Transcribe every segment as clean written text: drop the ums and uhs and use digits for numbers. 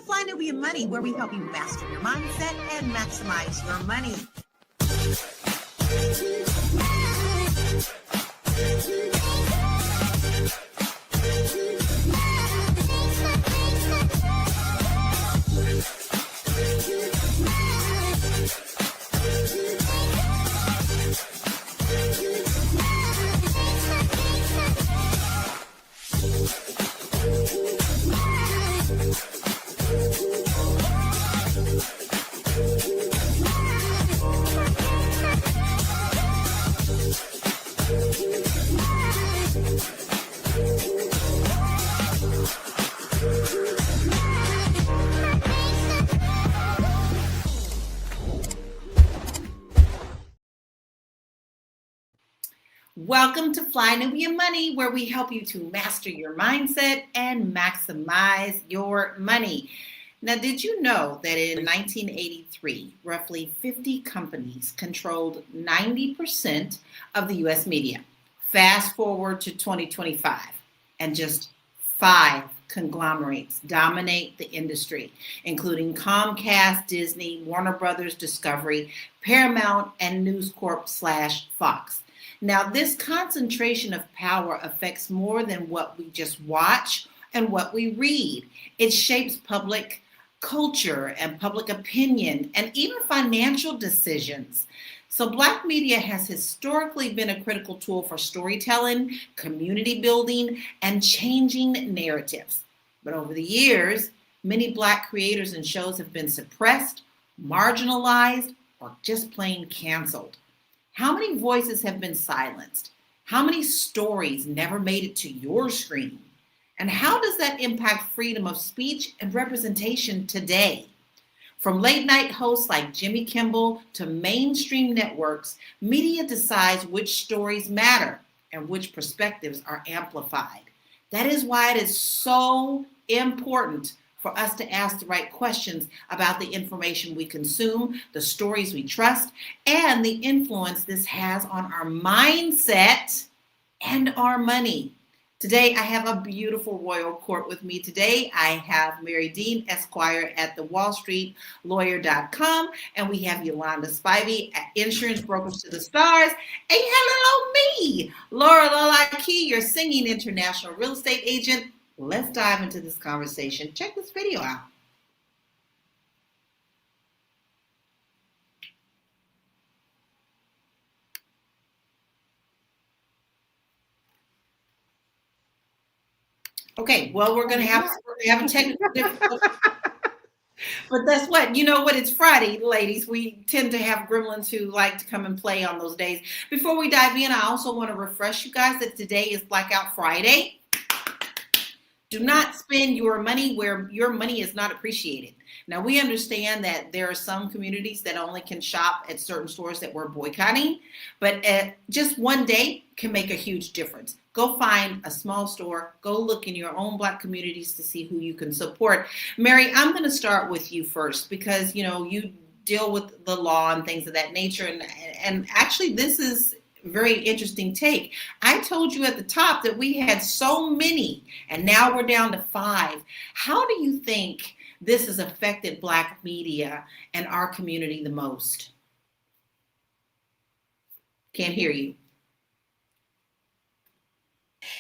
Fly Nubian Money, where we help you master your mindset and maximize your money. Welcome to Fly Nubian Money, where we help you to master your mindset and maximize your money. Now, did you know that in 1983, roughly 50 companies controlled 90% of the U.S. media? Fast forward to 2025, and just 5 conglomerates dominate the industry, including Comcast, Disney, Warner Brothers, Discovery, Paramount, and News Corp / Fox. Now, this concentration of power affects more than what we just watch and what we read. It shapes public culture and public opinion and even financial decisions. So Black media has historically been a critical tool for storytelling, community building, and changing narratives. But over the years, many Black creators and shows have been suppressed, marginalized, or just plain canceled. How many voices have been silenced? How many stories never made it to your screen? And how does that impact freedom of speech and representation today? From late night hosts like Jimmy Kimmel to mainstream networks, media decides which stories matter and which perspectives are amplified. That is why it is so important for us to ask the right questions about the information we consume, the stories we trust, and the influence this has on our mindset and our money. Today, I have a beautiful royal court with me. Today, I have Mary Dean Esquire at the WallStreetLawyer.com, and we have Yolanda Spivey at Insurance Brokers to the Stars. And hello, me, Laura Lalaki, your singing international real estate agent. Let's dive into this conversation. Check this video out. Okay, well, we're going to have a technical difficulty. But that's what, you know what, it's Friday, ladies. We tend to have gremlins who like to come and play on those days. Before we dive in, I also want to refresh you guys that today is Blackout Friday. Do not spend your money where your money is not appreciated. Now, we understand that there are some communities that only can shop at certain stores that we're boycotting, but just one day can make a huge difference. Go find a small store. Go look in your own Black communities to see who you can support. Mary, I'm going to start with you first because, you know, you deal with the law and things of that nature. And actually, this is very interesting take. I told you at the top that we had so many, and now we're down to 5. How do you think this has affected Black media and our community the most? Can't hear you.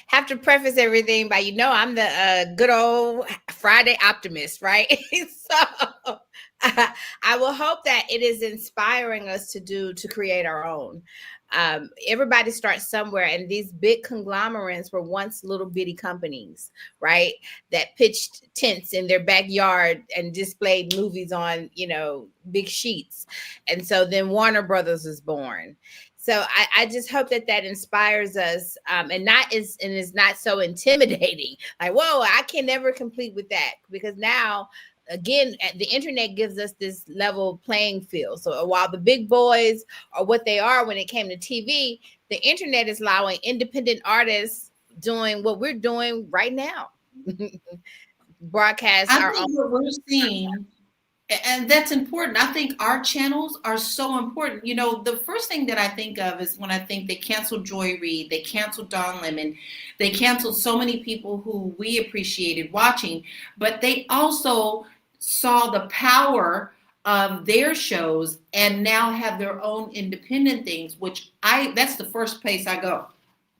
Have to preface everything by, you know, I'm the good old Friday optimist, right? So I will hope that it is inspiring us to create our own. Everybody starts somewhere, and these big conglomerates were once little bitty companies, right? That pitched tents in their backyard and displayed movies on, you know, big sheets. And so then Warner Brothers was born. So I just hope that inspires us, and is not so intimidating. Like, whoa, I can never compete with that, because now, again, the internet gives us this level playing field. So while the big boys are what they are when it came to TV, the internet is allowing independent artists doing what we're doing right now. Broadcast. I think what we're seeing, and that's important. I think our channels are so important. You know, the first thing that I think of is when I think they canceled Joy Reid, they canceled Don Lemon, they canceled so many people who we appreciated watching, but they also saw the power of their shows and now have their own independent things, that's the first place I go.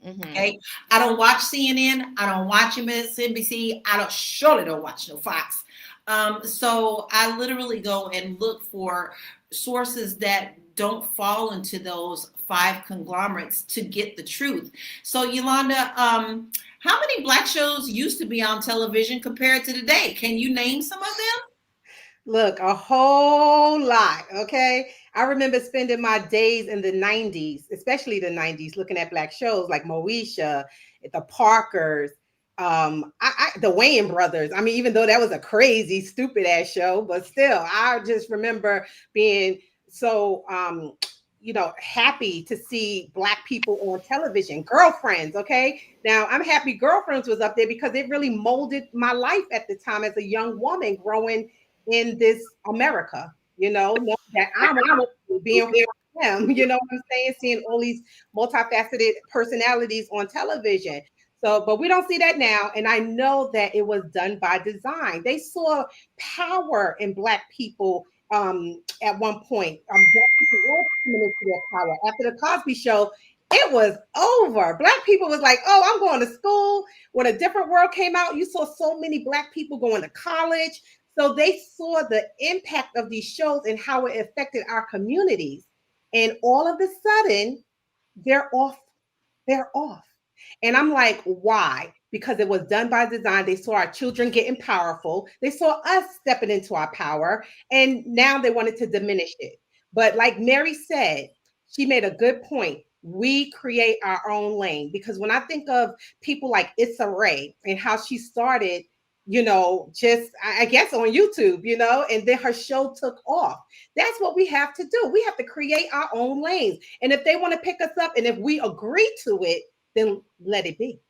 Okay. I don't watch CNN. I don't watch MSNBC. Surely don't watch no Fox. So I literally go and look for sources that don't fall into those 5 conglomerates to get the truth. So Yolanda, how many Black shows used to be on television compared to today? Can you name some of them? Look, a whole lot. Okay. I remember spending my days in the 90s, especially the 90s, looking at Black shows like Moesha, the Parkers, the Wayans brothers. I mean, even though that was a crazy, stupid ass show, but still, I just remember being so, happy to see Black people on television. Girlfriends. Okay. Now I'm happy Girlfriends was up there because it really molded my life at the time as a young woman growing in this America, knowing that I'm being where I am, you know what I'm saying? Seeing all these multifaceted personalities on television. So, but we don't see that now. And I know that it was done by design. They saw power in Black people at one point. Black people were coming into their power. After the Cosby Show, it was over. Black people was like, oh, I'm going to school. When A Different World came out, you saw so many Black people going to college. So they saw the impact of these shows and how it affected our communities. And all of a sudden, they're off. They're off. And I'm like, why? Because it was done by design. They saw our children getting powerful. They saw us stepping into our power. And now they wanted to diminish it. But like Mary said, she made a good point. We create our own lane. Because when I think of people like Issa Rae and how she started, just I guess on YouTube, and then her show took off. That's what we have to do. We have to create our own lanes. And if they want to pick us up and if we agree to it, then let it be.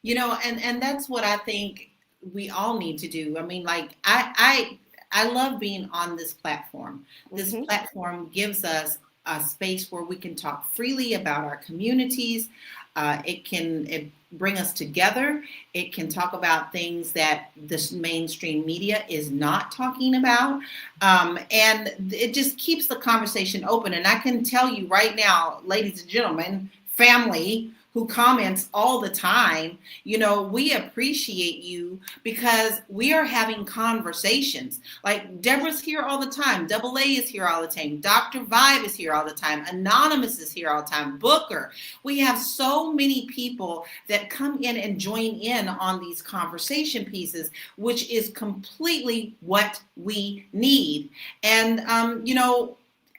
And that's what I think we all need to do. I mean, like I love being on this platform. This platform gives us a space where we can talk freely about our communities. It bring us together. It can talk about things that this mainstream media is not talking about. And it just keeps the conversation open. And I can tell you right now, ladies and gentlemen, family who comments all the time, we appreciate you because we are having conversations. Like Deborah's here all the time. Double A is here all the time. Dr. Vibe is here all the time. Anonymous is here all the time. Booker. We have so many people that come in and join in on these conversation pieces, which is completely what we need. And,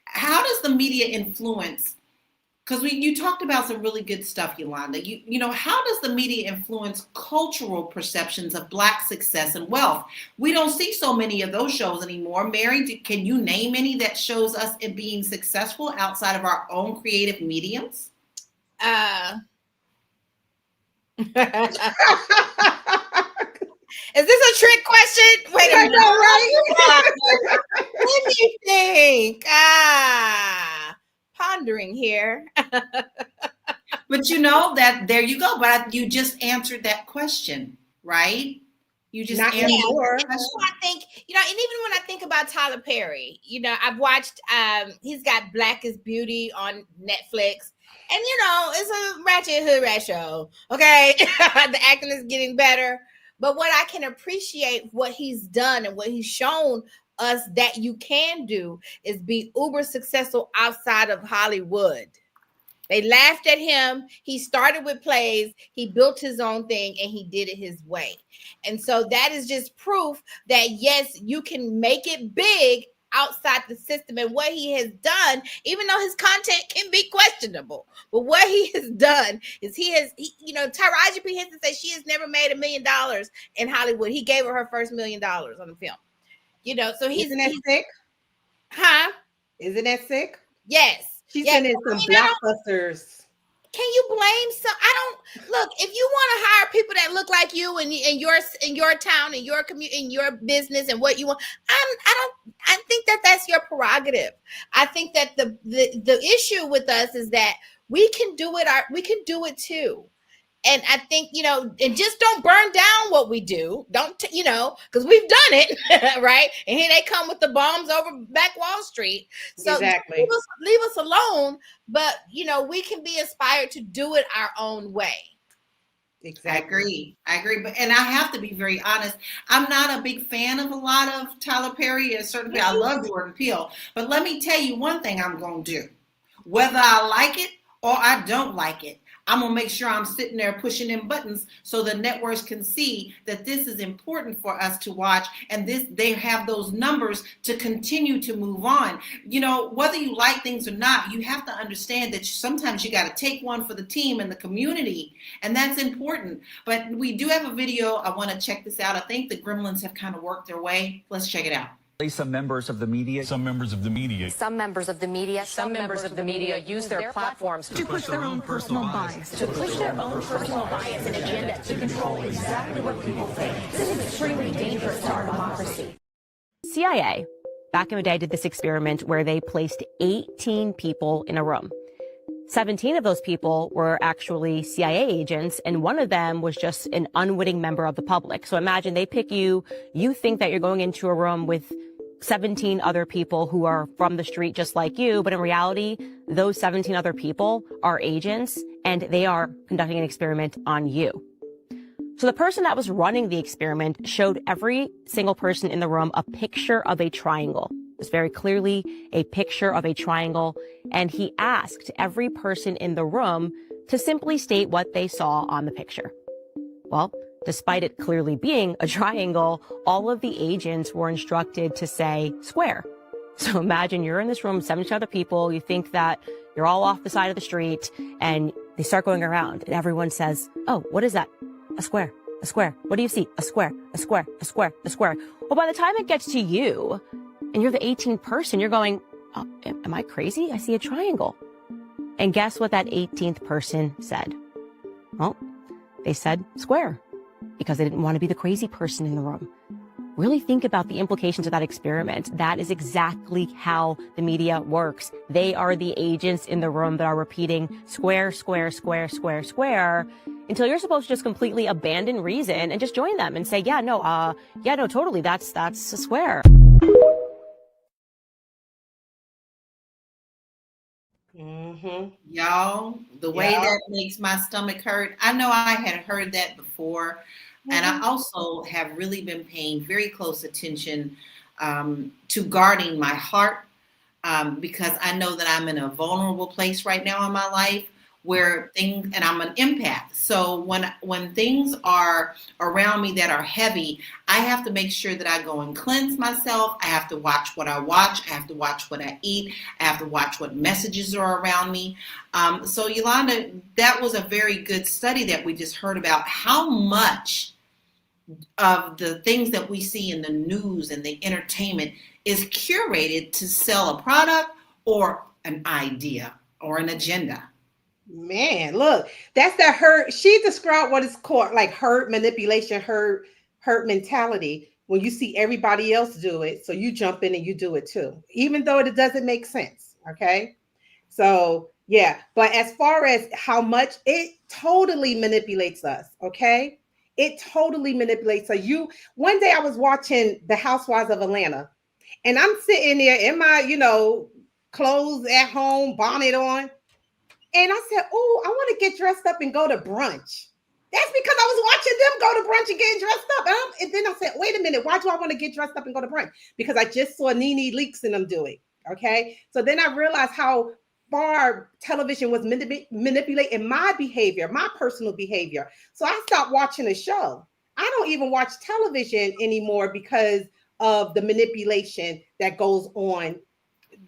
how does the media influence? Because you talked about some really good stuff, Yolanda. How does the media influence cultural perceptions of Black success and wealth? We don't see so many of those shows anymore. Mary, can you name any that shows us in being successful outside of our own creative mediums? Is this a trick question? Wait a minute. Right? Let me think. Pondering here. But that there you go. But you just answered that question, right? You just answered that question. I think, and even when I think about Tyler Perry, I've watched, he's got Black is Beauty on Netflix. And, it's a ratchet hood rat show. Okay. The acting is getting better. But what I can appreciate what he's done and what he's shown us that you can do is be uber successful outside of Hollywood. They laughed at him. He started with plays. He built his own thing and he did it his way. And so that is just proof that, yes, you can make it big outside the system. And what he has done, even though his content can be questionable, but what he has done is Taraji P. Henson says she has never made $1 million in Hollywood. He gave her first $1 million on the film. So Isn't that sick? Huh? Isn't that sick? Yes. She's been in some blockbusters. Can you blame some? Look, if you want to hire people that look like you in your town, in your community, in your business and what you want, I think that's your prerogative. I think that the issue with us is that we can do it too. And I think, and just don't burn down what we do. Don't, because we've done it, right? And here they come with the bombs over back Wall Street. So exactly. leave us alone. But, we can be inspired to do it our own way. Exactly. I agree. And I have to be very honest. I'm not a big fan of a lot of Tyler Perry and certain people. I love Jordan Peele. But let me tell you one thing I'm going to do. Whether I like it or I don't like it, I'm going to make sure I'm sitting there pushing them buttons so the networks can see that this is important for us to watch, and they have those numbers to continue to move on. Whether you like things or not, you have to understand that sometimes you got to take one for the team and the community, and that's important. But we do have a video. I want to check this out. I think the Gremlins have kind of worked their way. Let's check it out. Some members of the media use their platforms to push their own personal bias, and agenda to control exactly what people think. This is extremely dangerous to our democracy. CIA, back in the day, did this experiment where they placed 18 people in a room. 17 of those people were actually CIA agents, and one of them was just an unwitting member of the public. So imagine they pick you think that you're going into a room with 17 other people who are from the street just like you, but in reality, those 17 other people are agents, and they are conducting an experiment on you. So the person that was running the experiment showed every single person in the room a picture of a triangle. It's very clearly a picture of a triangle, and he asked every person in the room to simply state what they saw on the picture. Well, despite it clearly being a triangle, all of the agents were instructed to say square. So imagine you're in this room, 70 other people, you think that you're all off the side of the street, and they start going around, and everyone says, oh, what is that? A square, a square. What do you see? A square, a square, a square, a square. Well, by the time it gets to you, and you're the 18th person, you're going, oh, am I crazy? I see a triangle. And guess what that 18th person said? Well, they said square, because they didn't want to be the crazy person in the room. Really think about the implications of that experiment. That is exactly how the media works. They are the agents in the room that are repeating square, square, square, square, square, until you're supposed to just completely abandon reason and just join them and say, no, totally, that's a square. Mm-hmm. Y'all, the way that makes my stomach hurt. I know I had heard that before. And I also have really been paying very close attention to guarding my heart because I know that I'm in a vulnerable place right now in my life where and I'm an empath. So when things are around me that are heavy, I have to make sure that I go and cleanse myself. I have to watch what I watch. I have to watch what I eat. I have to watch what messages are around me. So Yolanda, that was a very good study that we just heard about how much of the things that we see in the news and the entertainment is curated to sell a product or an idea or an agenda. Man, look, that's that hurt. She described what is called like hurt manipulation, hurt mentality. When you see everybody else do it, so you jump in and you do it too, even though it doesn't make sense. Okay. So yeah, but as far as how much it totally manipulates us, okay? It totally manipulates. So one day I was watching The Housewives of Atlanta, and I'm sitting there in my, clothes at home, bonnet on. And I said, oh, I want to get dressed up and go to brunch. That's because I was watching them go to brunch and getting dressed up. And then I said, wait a minute, why do I want to get dressed up and go to brunch? Because I just saw Nene Leakes and them do it. Okay. So then I realized how far television was manipulating my behavior, my personal behavior. So I stopped watching a show. I don't even watch television anymore because of the manipulation that goes on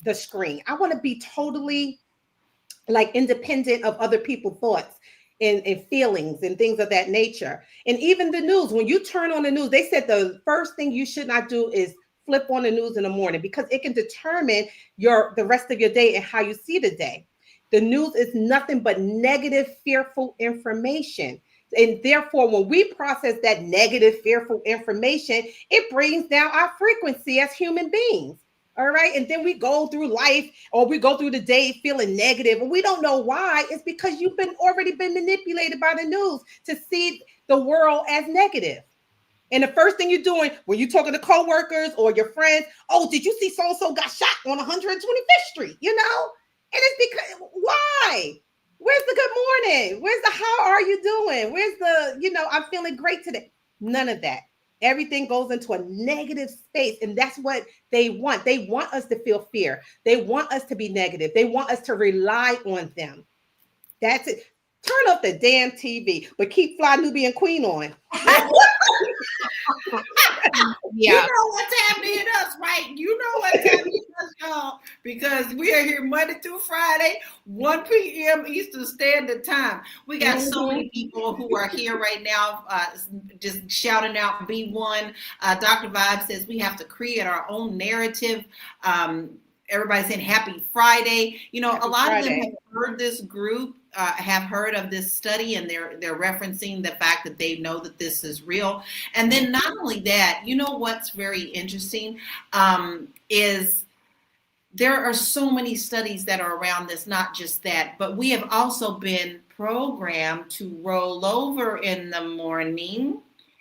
the screen. I want to be totally like independent of other people's thoughts and feelings and things of that nature. And even the news, when you turn on the news, they said the first thing you should not do is flip on the news in the morning because it can determine the rest of your day and how you see the day. The news is nothing but negative, fearful information. And therefore, when we process that negative, fearful information, it brings down our frequency as human beings. All right. And then we go through life or we go through the day feeling negative and we don't know why. It's because you've already been manipulated by the news to see the world as negative. And the first thing you're doing when you're talking to coworkers or your friends, oh, did you see so-and-so got shot on 125th Street? You know? And it's because, why? Where's the good morning? Where's the how are you doing? Where's the, I'm feeling great today? None of that. Everything goes into a negative space. And that's what they want. They want us to feel fear. They want us to be negative. They want us to rely on them. That's it. Turn off the damn TV, but keep Fly Nubian Queen on. You know what's happening to us, right? You know what's happening to us, y'all, because we are here Monday through Friday, 1 p.m. Eastern Standard Time. We got so many people who are here right now, just shouting out B1. Dr. Vibe says we have to create our own narrative. Everybody's saying happy Friday. You know, a lot of them have heard this group, have heard of this study, and they're referencing the fact that they know that this is real. And then not only that, you know what's very interesting is there are so many studies that are around this, not just that, but we have also been programmed to roll over in the morning.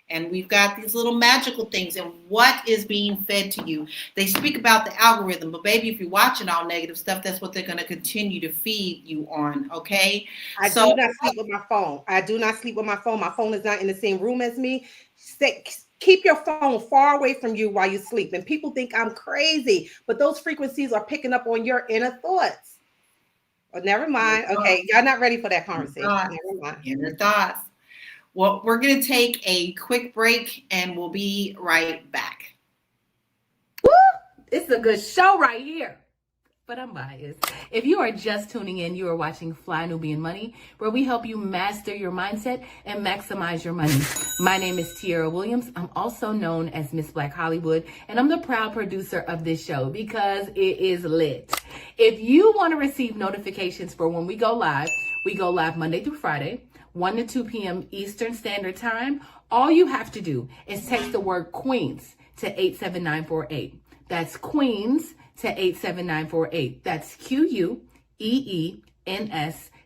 And we've got these little magical things and what is being fed to you. They speak about the algorithm, but baby, if you're watching all negative stuff, that's what they're going to continue to feed you on, okay? I do not sleep with my phone. I do not sleep with my phone. My phone is not in the same room as me. Keep your phone far away from you while you sleep. And people think I'm crazy, but those frequencies are picking up on your inner thoughts. Oh, never mind. Okay, y'all not ready for that conversation. Never mind. Inner thoughts. Well, we're going to take a quick break and we'll be right back. Woo! It's a good show right here. But I'm biased. If you are just tuning in, you are watching Fly Nubian Money, where we help you master your mindset and maximize your money. My name is Tiara Williams. I'm also known as Miss Black Hollywood, and I'm the proud producer of this show because it is lit. If you want to receive notifications for when we go live Monday through Friday, 1 to 2 p.m. Eastern Standard Time. All you have to do is text the word Queens to 87948. That's Queens to 87948. That's QUEENS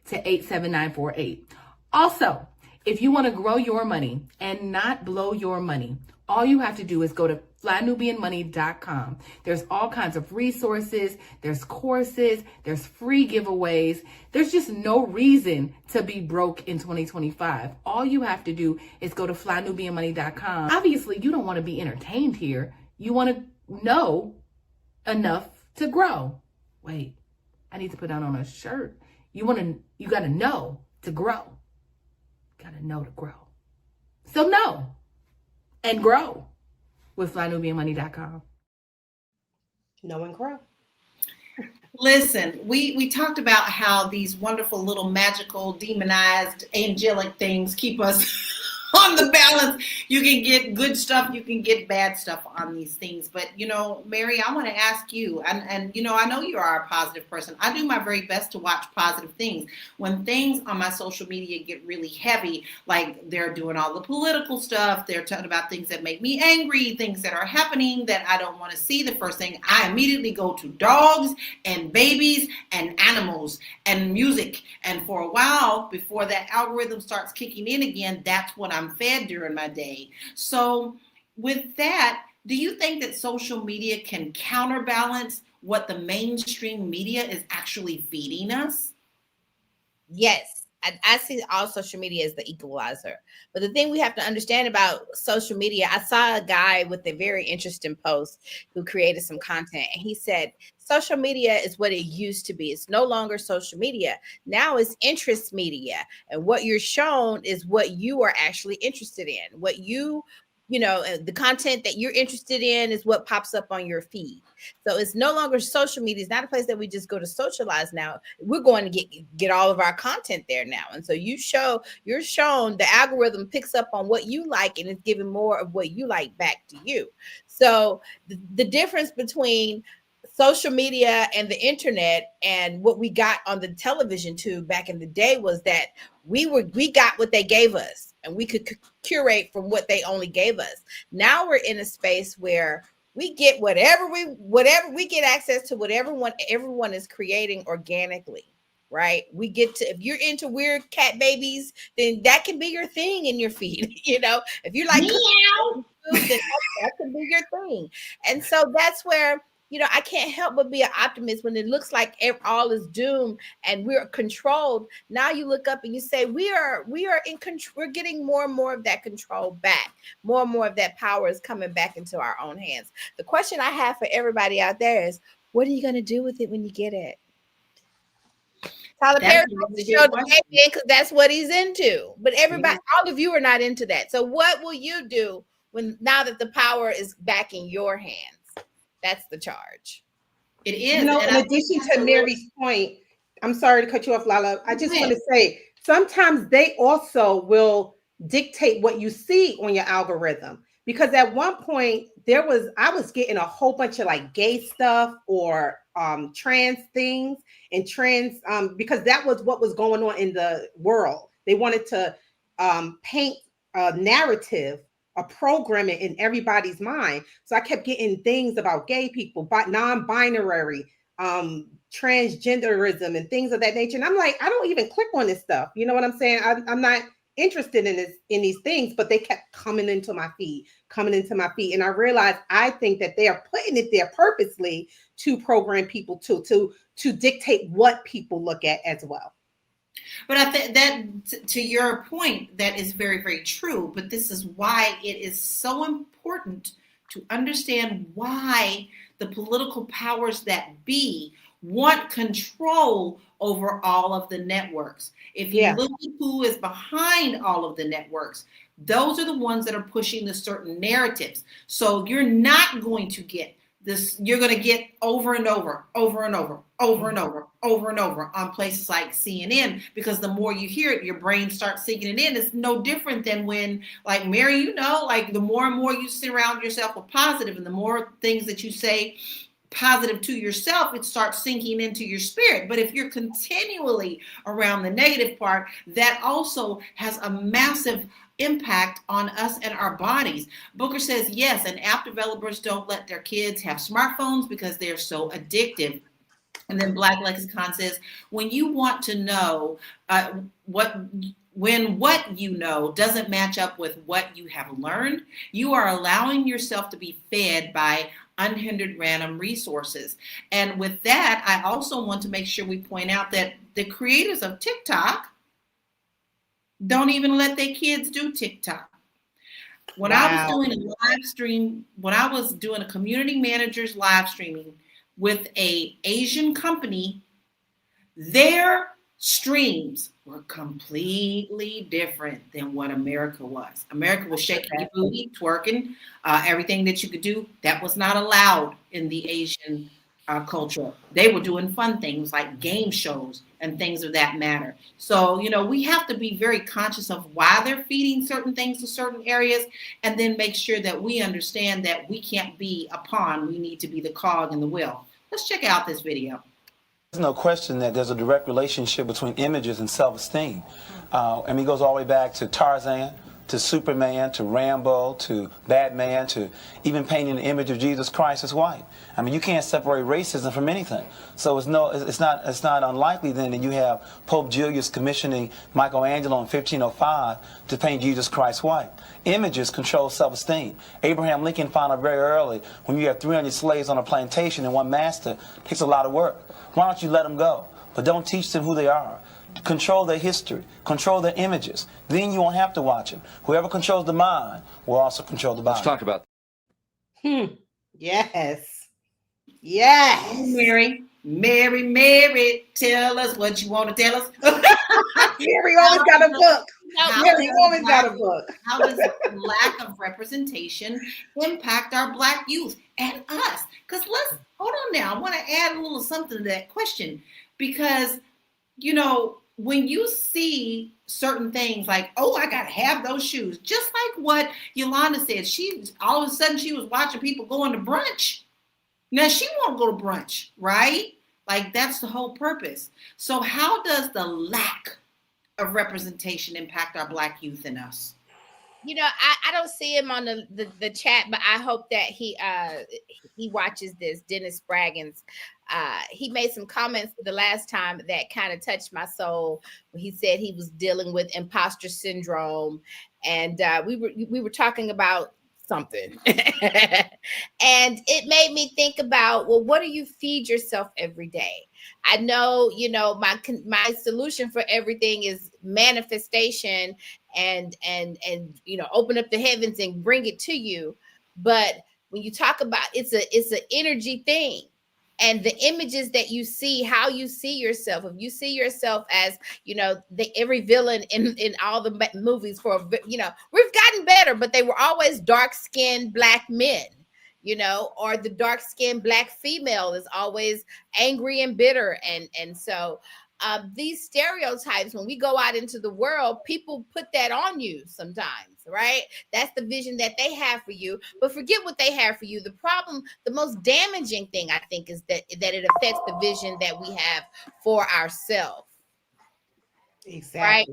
to 87948. Also, if you want to grow your money and not blow your money, all you have to do is go to flynubianmoney.com. There's all kinds of resources, there's courses, there's free giveaways. There's just no reason to be broke in 2025. All you have to do is go to flynubianmoney.com. Obviously, you don't want to be entertained here. You want to know enough to grow. Wait, I need to put that on a shirt. You got to know to grow. Got to know to grow. So know and grow with flynubianmoney.com. Know and grow. Listen, we talked about how these wonderful little magical, demonized, angelic things keep us on the balance. You can get good stuff, you can get bad stuff on these things. But, Mary, I want to ask you, and I know you are a positive person. I do my very best to watch positive things. When things on my social media get really heavy, like they're doing all the political stuff, they're talking about things that make me angry, things that are happening that I don't want to see, the first thing I immediately go to dogs and babies and animals and music. And for a while, before that algorithm starts kicking in again, that's what I'm fed during my day. So with that, do you think that social media can counterbalance what the mainstream media is actually feeding us? Yes. I see all social media as the equalizer. But the thing we have to understand about social media, I saw a guy with a very interesting post who created some content, and he said, social media is what it used to be. It's no longer social media. Now it's interest media. And what you're shown is what you are actually interested in. What the content that you're interested in is what pops up on your feed. So it's no longer social media. It's not a place that we just go to socialize now. We're going to get all of our content there now. And so you're shown, the algorithm picks up on what you like and it's giving more of what you like back to you. So the difference between social media and the internet and what we got on the television tube back in the day was that we got what they gave us and we could curate from what they only gave us. Now we're in a space where We get whatever we get access to, whatever everyone is creating organically, right? We get to, if you're into weird cat babies, then that can be your thing in your feed. If you like cooking food, then that can be your thing. And so that's where, I can't help but be an optimist when it looks like all is doomed and we're controlled. Now you look up and you say, we are in control. We're getting more and more of that control back. More and more of that power is coming back into our own hands. The question I have for everybody out there is, what are you going to do with it when you get it? Tyler Perry wants to show the baby because that's what he's into. But everybody, all of you are not into that. So what will you do now that the power is back in your hands? That's the charge. It is. In addition to Mary's point, I'm sorry to cut you off, Lala. I just want to say, sometimes they also will dictate what you see on your algorithm. Because at one point I was getting a whole bunch of like gay stuff or trans things and trans, because that was what was going on in the world. They wanted to paint a narrative, a programming in everybody's mind. So I kept getting things about gay people, non-binary, transgenderism and things of that nature. And I'm like, I don't even click on this stuff. You know what I'm saying? I'm not interested in these things, but they kept coming into my feed. And I realized, I think that they are putting it there purposely to program people to dictate what people look at as well. But I think that, to your point, that is very, very true. But this is why it is so important to understand why the political powers that be want control over all of the networks. If you look at who is behind all of the networks, those are the ones that are pushing the certain narratives. So you're not going to get this, you're going to get over and over on places like CNN, because the more you hear it, your brain starts sinking it in. It's no different than when, like Mary, like the more and more you surround yourself with positive, and the more things that you say positive to yourself, it starts sinking into your spirit. But if you're continually around the negative part, that also has a massive impact on us and our bodies. Booker says, yes, and app developers don't let their kids have smartphones because they're so addictive. And then Black Lexicon says, when you want to know when what you know doesn't match up with what you have learned, you are allowing yourself to be fed by unhindered random resources. And with that, I also want to make sure we point out that the creators of TikTok don't even let their kids do TikTok. When I was doing a live stream, when I was doing a community manager's live streaming with an Asian company, their streams were completely different than what America was. America was shaking your booty, twerking, everything that you could do. That was not allowed in the Asian culture. They were doing fun things like game shows and things of that matter. So, we have to be very conscious of why they're feeding certain things to certain areas, and then make sure that we understand that we can't be a pawn. We need to be the cog in the wheel. Let's check out this video. There's no question that there's a direct relationship between images and self-esteem. It goes all the way back to Tarzan, to Superman, to Rambo, to Batman, to even painting the image of Jesus Christ as white. You can't separate racism from anything. So it's not unlikely then that you have Pope Julius commissioning Michelangelo in 1505 to paint Jesus Christ white. Images control self-esteem. Abraham Lincoln found out very early, when you have 300 slaves on a plantation and one master, it takes a lot of work. Why don't you let them go? But don't teach them who they are. Control their history, control their images. Then you won't have to watch them. Whoever controls the mind will also control the body. Let's talk about Yes. Mary, tell us what you want to tell us. Mary always got a book. Mary always got a book. How does lack of representation impact our Black youth and us? Because hold on now. I want to add a little something to that question, because when you see certain things like, oh, I got to have those shoes, just like what Yolanda said, all of a sudden she was watching people going to brunch. Now she won't go to brunch, right? Like, that's the whole purpose. So how does the lack of representation impact our Black youth and us? I don't see him on the chat, but I hope that he watches this. Dennis Spraggins. He made some comments the last time that kind of touched my soul when he said he was dealing with imposter syndrome, and we were talking about something, and it made me think about, well, what do you feed yourself every day? I know, my solution for everything is manifestation and open up the heavens and bring it to you. But when you talk about it's an energy thing, and the images that you see, how you see yourself. If you see yourself as, every villain in all the movies we've gotten better, but they were always dark-skinned Black men, or the dark-skinned Black female is always angry and bitter. And so these stereotypes, when we go out into the world, people put that on you sometimes, right? That's the vision that they have for you, but forget what they have for you. The problem, the most damaging thing, I think, is that it affects the vision that we have for ourselves. Exactly. Right?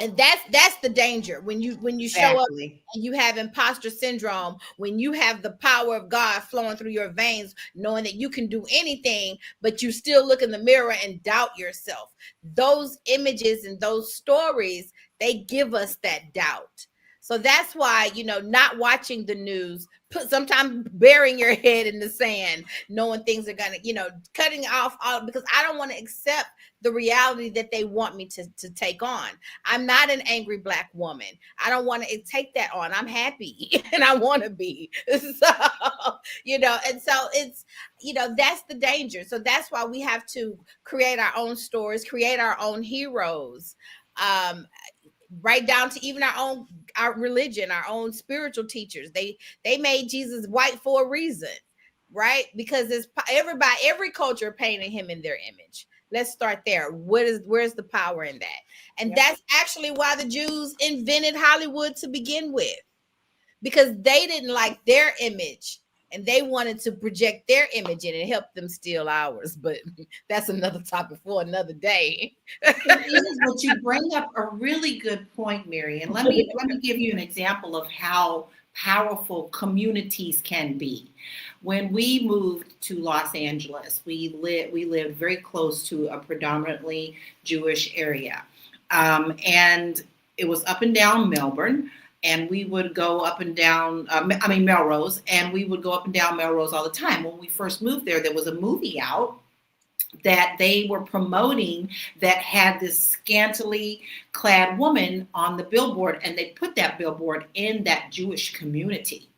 And that's the danger when you show up and you have imposter syndrome, when you have the power of God flowing through your veins, knowing that you can do anything, but you still look in the mirror and doubt yourself. Those images and those stories, they give us that doubt. So that's why, not watching the news, sometimes burying your head in the sand, knowing things are going to, cutting off all, because I don't want to accept the reality that they want me to take on. I'm not an angry Black woman. I don't want to take that on. I'm happy and I want to be. So, and so it's, that's the danger. So that's why we have to create our own stories, create our own heroes. Right down to even our religion, our own spiritual teachers. They made Jesus white for a reason, right? Because it's every culture painting him in their image. Let's start there. Where's the power in that? And that's actually why the Jews invented Hollywood to begin with, because they didn't like their image and they wanted to project their image in and help them steal ours. But that's another topic for another day. But you bring up a really good point, Mary. And let me give you an example of how powerful communities can be. When we moved to Los Angeles, we lived very close to a predominantly Jewish area. And it was up and down Melbourne. And we would go up and down, Melrose, and we would go up and down Melrose all the time. When we first moved there was a movie out that they were promoting that had this scantily clad woman on the billboard, and they put that billboard in that Jewish community.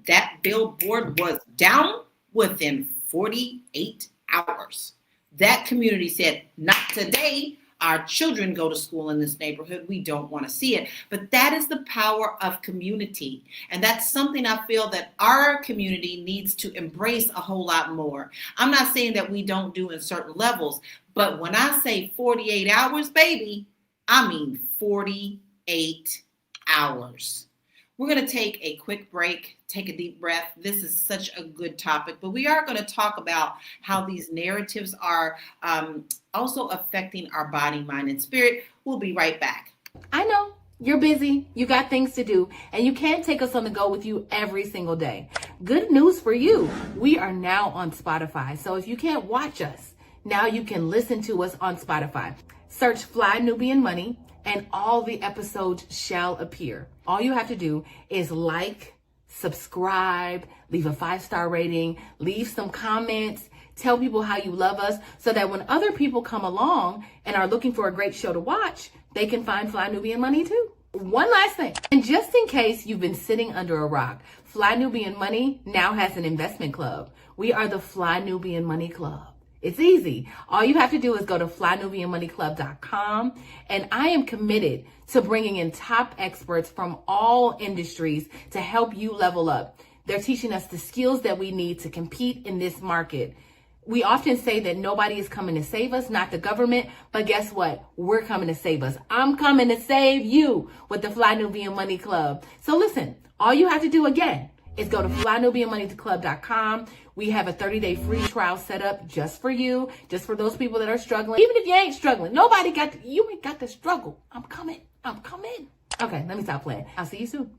That billboard was down within 48 hours. That community said, not today. Our children go to school in this neighborhood. We don't want to see it. But that is the power of community. And that's something I feel that our community needs to embrace a whole lot more. I'm not saying that we don't do in certain levels, but when I say 48 hours, baby, I mean 48 hours. We're going to take a quick break, take a deep breath. This is such a good topic, but we are going to talk about how these narratives are also affecting our body, mind, and spirit. We'll be right back. I know you're busy, you got things to do, and you can't take us on the go with you every single day. Good news for you. We are now on Spotify. So if you can't watch us, now you can listen to us on Spotify. Search Fly Nubian Money and all the episodes shall appear. All you have to do is like, subscribe, leave a 5-star rating, leave some comments, tell people how you love us so that when other people come along and are looking for a great show to watch, they can find Fly Nubian Money too. One last thing, and just in case you've been sitting under a rock, Fly Nubian Money now has an investment club. We are the Fly Nubian Money Club. It's easy. All you have to do is go to flynubianmoneyclub.com, and I am committed to bringing in top experts from all industries to help you level up. They're teaching us the skills that we need to compete in this market. We often say that nobody is coming to save us, not the government, but guess what? We're coming to save us. I'm coming to save you with the Fly Nubian Money Club. So listen, all you have to do again is go to flynubianmoneyclub.com. We have a 30-day free trial set up just for you, just for those people that are struggling. Even if you ain't struggling, you ain't got to struggle. I'm coming. Okay, let me stop playing. I'll see you soon.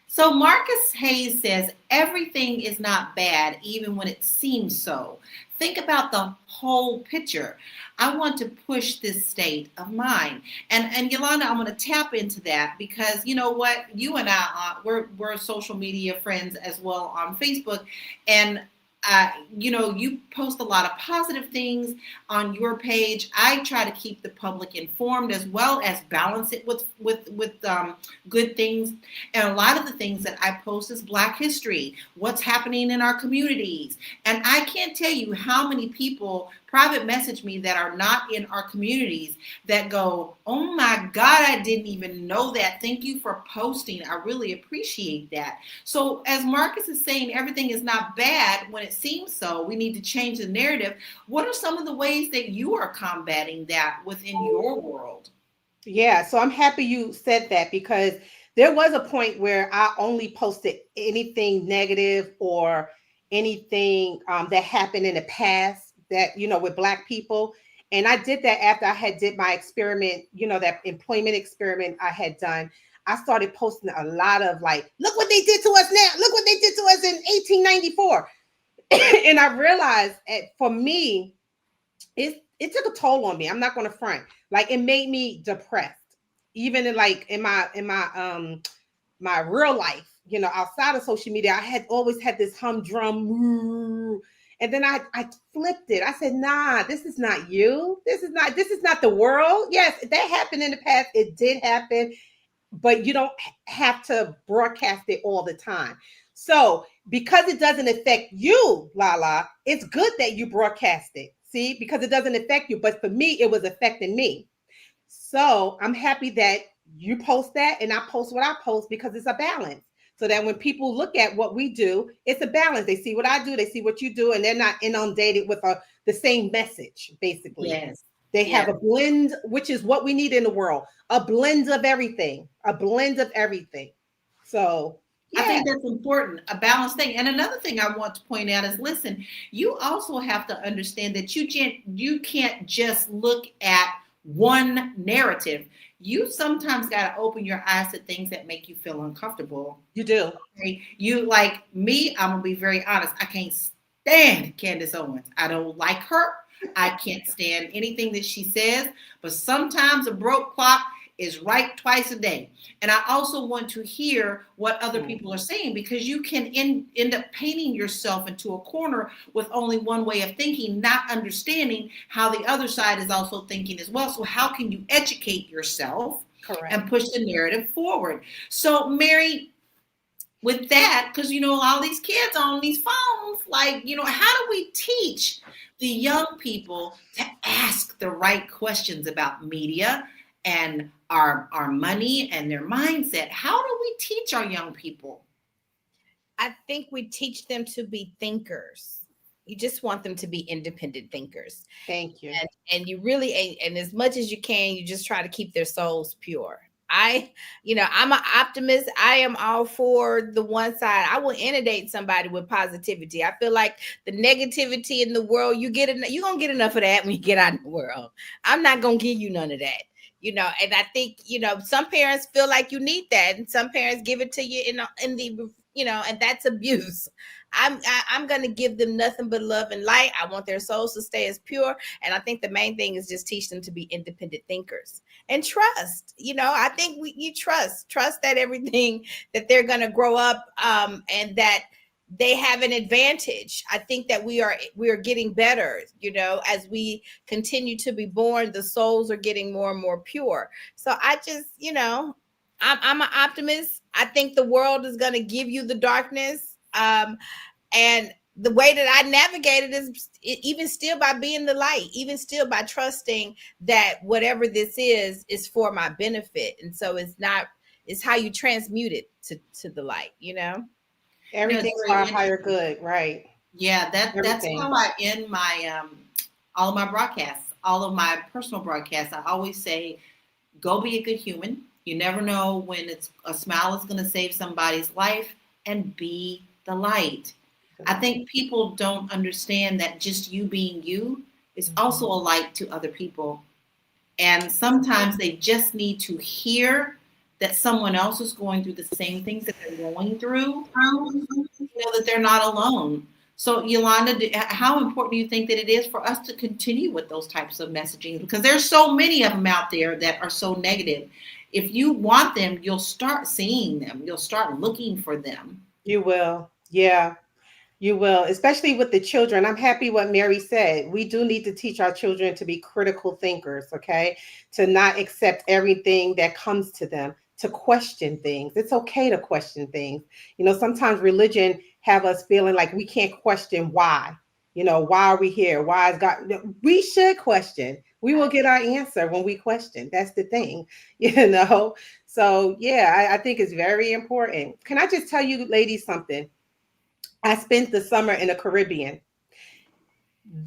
So Marcus Hayes says everything is not bad, even when it seems so. Think about the whole picture. I want to push this state of mind. And Yolanda, I'm going to tap into that because you know what? You and I, we're social media friends as well on Facebook. And you post a lot of positive things on your page. I try to keep the public informed as well as balance it with good things. And a lot of the things that I post is Black history, what's happening in our communities. And I can't tell you how many people private message me that are not in our communities that go, oh my God, I didn't even know that. Thank you for posting. I really appreciate that. So as Marcus is saying, everything is not bad when it seems so. We need to change the narrative. What are some of the ways that you are combating that within your world? Yeah, so I'm happy you said that because there was a point where I only posted anything negative or anything that happened in the past that, with Black people. And I did that after I had did my experiment, that employment experiment I had done. I started posting a lot of like, look what they did to us now. Look what they did to us in 1894. And I realized for me, it took a toll on me. I'm not going to front. Like it made me depressed, even in my real life, outside of social media. I had always had this humdrum, and then I flipped it. I said, nah, this is not you. This is not the world. Yes, that happened in the past. It did happen, but you don't have to broadcast it all the time. So because it doesn't affect you, Lala, it's good that you broadcast it. See, because it doesn't affect you. But for me, it was affecting me. So I'm happy that you post that and I post what I post because it's a balance. So that when people look at what we do, it's a balance. They see what I do, they see what you do, and they're not inundated with the same message, basically. Yes. They have a blend, which is what we need in the world. A blend of everything. So yeah. I think that's important, a balanced thing. And another thing I want to point out is, listen, you also have to understand that you can't just look at one narrative. You sometimes got to open your eyes to things that make you feel uncomfortable. You do. Okay? You like me, I'm going to be very honest. I can't stand Candace Owens. I don't like her. I can't stand anything that she says. But sometimes a broke clock is right twice a day. And I also want to hear what other people are saying, because you can end up painting yourself into a corner with only one way of thinking, not understanding how the other side is also thinking as well. So how can you educate yourself and push the narrative forward? So Mary, with that, because all these kids on these phones, like, how do we teach the young people to ask the right questions about media and our money and their mindset? How do we teach our young people? I think we teach them to be thinkers. You just want them to be independent thinkers. Thank you. And you really, and as much as you can, you just try to keep their souls pure. I'm an optimist. I am all for the one side. I will inundate somebody with positivity. I feel like the negativity in the world, you're going to get enough of that when you get out in the world. I'm not going to give you none of that. And I think, some parents feel like you need that, and some parents give it to you in the, and that's abuse. I'm going to give them nothing but love and light. I want their souls to stay as pure. And I think the main thing is just teach them to be independent thinkers and trust. I think you trust that everything that they're going to grow up and that they have an advantage. I think that we are getting better, as we continue to be born, the souls are getting more and more pure. So I just, I'm an optimist. I think the world is going to give you the darkness. And the way that I navigate it is even still by being the light, even still by trusting that whatever this is for my benefit. And so it's how you transmute it to the light, Everything's for our higher good, right? Yeah, that's how I end my all of my broadcasts, all of my personal broadcasts. I always say, go be a good human. You never know when a smile is going to save somebody's life, and be the light. I think people don't understand that just you being you is also a light to other people. And sometimes they just need to hear that someone else is going through the same things that they're going through, that they're not alone. So, Yolanda, how important do you think that it is for us to continue with those types of messaging? Because there's so many of them out there that are so negative. If you want them, you'll start seeing them. You'll start looking for them. You will. Yeah. You will, especially with the children. I'm happy what Mary said. We do need to teach our children to be critical thinkers, okay? To not accept everything that comes to them, to question things. It's okay to question things. Sometimes religion have us feeling like we can't question why. Why are we here? Why is God? We should question. We will get our answer when we question. That's the thing, So, yeah, I think it's very important. Can I just tell you ladies something? I spent the summer in the Caribbean.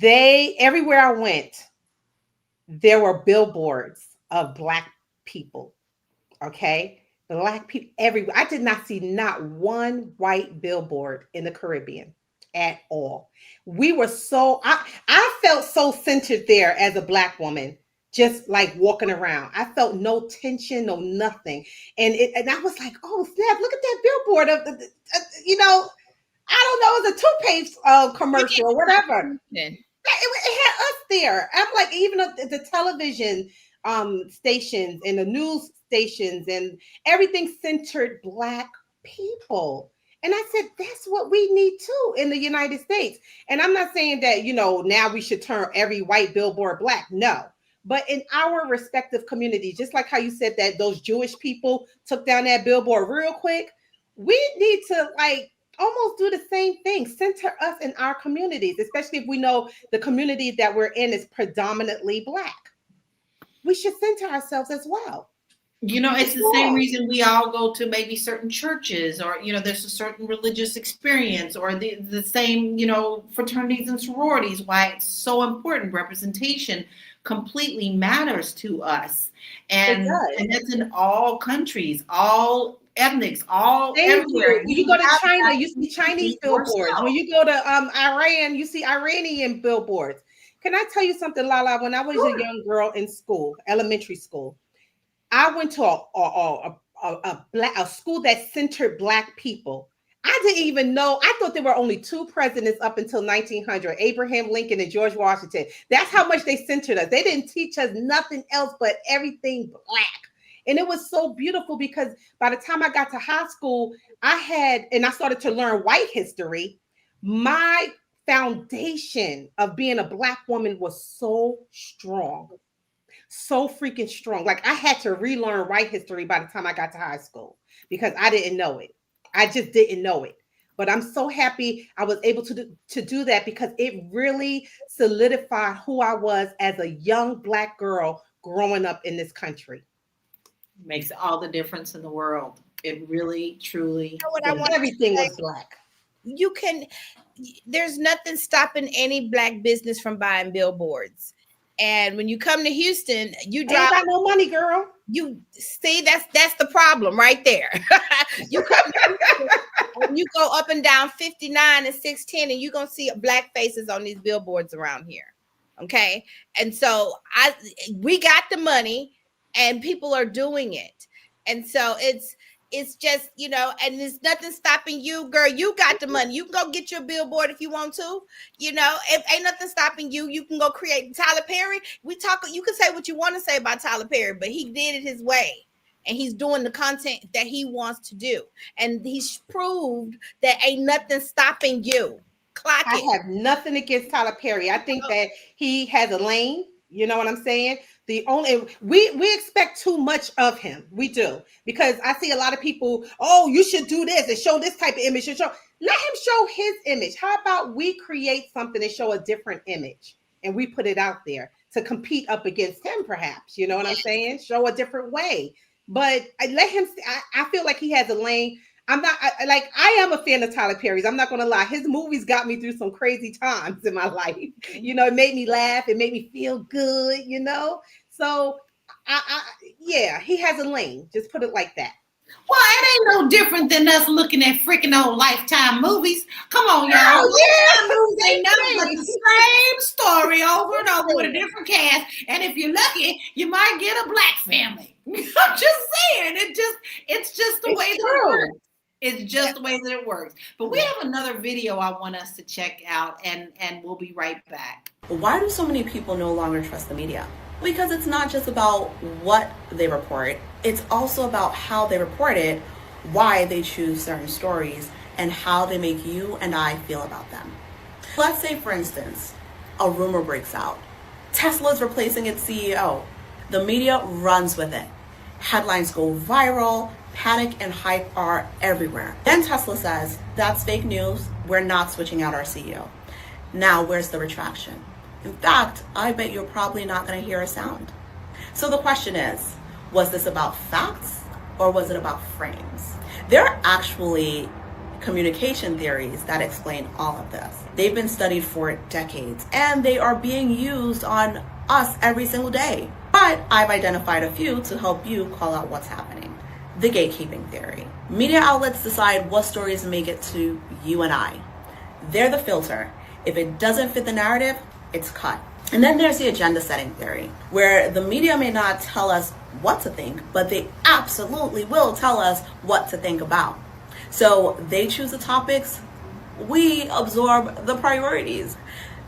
Everywhere I went, there were billboards of Black people. Okay. Black people everywhere. I did not see not one white billboard in the Caribbean at all. I felt so centered there as a Black woman, just like walking around. I felt no tension, no nothing. And I was like, oh snap, look at that billboard of I don't know, it was a toothpaste commercial or whatever. It had us there. I'm like, even the television stations and the news stations and everything centered Black people. And I said, that's what we need too in the United States. And I'm not saying that, now we should turn every white billboard Black. No. But in our respective communities, just like how you said that those Jewish people took down that billboard real quick, we need to almost do the same thing, center us in our communities, especially if we know the community that we're in is predominantly Black. We should center ourselves as well. It's the same reason we all go to maybe certain churches, or, there's a certain religious experience, or the same, fraternities and sororities, why it's so important. Representation completely matters to us. And that's in all countries, all ethnics, all everywhere. When you go to China, you see Chinese billboards. When you go to Iran, you see Iranian billboards. Can I tell you something, Lala? When I was a young girl in school, elementary school, I went to a school that centered Black people. I didn't even know. I thought there were only two presidents up until 1900, Abraham Lincoln and George Washington. That's how much they centered us. They didn't teach us nothing else but everything Black. And it was so beautiful because by the time I got to high school, I started to learn white history. My foundation of being a Black woman was so strong, so freaking strong. Like I had to relearn white history by the time I got to high school because I didn't know it. I just didn't know it. But I'm so happy I was able to do that because it really solidified who I was as a young Black girl growing up in this country. Makes all the difference in the world. It really, truly. Everything was Black. There's nothing stopping any Black business from buying billboards. And when you come to Houston, you ain't got no money, girl. You see, that's the problem right there. You come to Houston, and you go up and down 59 and 610, and you're gonna see Black faces on these billboards around here. Okay, and so we got the money. And people are doing it. And so it's just, and there's nothing stopping you, girl. You got the money. You can go get your billboard if you want to, if ain't nothing stopping you, you can go create Tyler Perry. You can say what you want to say about Tyler Perry, but he did it his way. And he's doing the content that he wants to do. And he's proved that ain't nothing stopping you. I have nothing against Tyler Perry. I think that he has a lane. You know what I'm saying? We expect too much of him. We do, because I see a lot of people. Oh, you should do this and show this type of image. Let him show his image. How about we create something and show a different image, and we put it out there to compete up against him? Perhaps, you know what I'm saying? Show a different way. But let him. I feel like he has a lane. I am a fan of Tyler Perry's. I'm not going to lie. His movies got me through some crazy times in my life. It made me laugh. It made me feel good, So, yeah, he has a lane. Just put it like that. Well, it ain't no different than us looking at freaking old Lifetime movies. Come on, y'all. Oh, Lifetime movies ain't nothing but the same story over and over with a different cast. And if you're lucky, you might get a black family. I'm just saying. It's just the way that it works. It's just the way that it works. But we have another video I want us to check out, and we'll be right back. Why do so many people no longer trust the media? Because it's not just about what they report, it's also about how they report it, why they choose certain stories, and how they make you and I feel about them. Let's say, for instance, a rumor breaks out. Tesla's replacing its CEO. The media runs with it. Headlines go viral, panic and hype are everywhere. Then Tesla says, that's fake news, we're not switching out our CEO. Now, where's the retraction? In fact, I bet you're probably not going to hear a sound. So the question is, was this about facts or was it about frames? There are actually communication theories that explain all of this. They've been studied for decades and they are being used on us every single day. But I've identified a few to help you call out what's happening. The gatekeeping theory. Media outlets decide what stories make it to you and I. They're the filter. If it doesn't fit the narrative, it's cut. And then there's the agenda setting theory, where the media may not tell us what to think, but they absolutely will tell us what to think about. So they choose the topics, we absorb the priorities.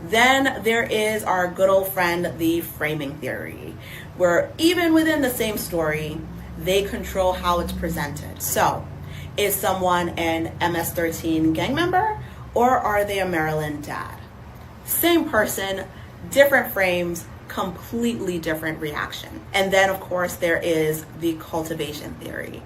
Then there is our good old friend, the framing theory, where even within the same story, they control how it's presented. So is someone an MS-13 gang member or are they a Maryland dad? Same person, different frames, completely different reaction. And then of course there is the cultivation theory.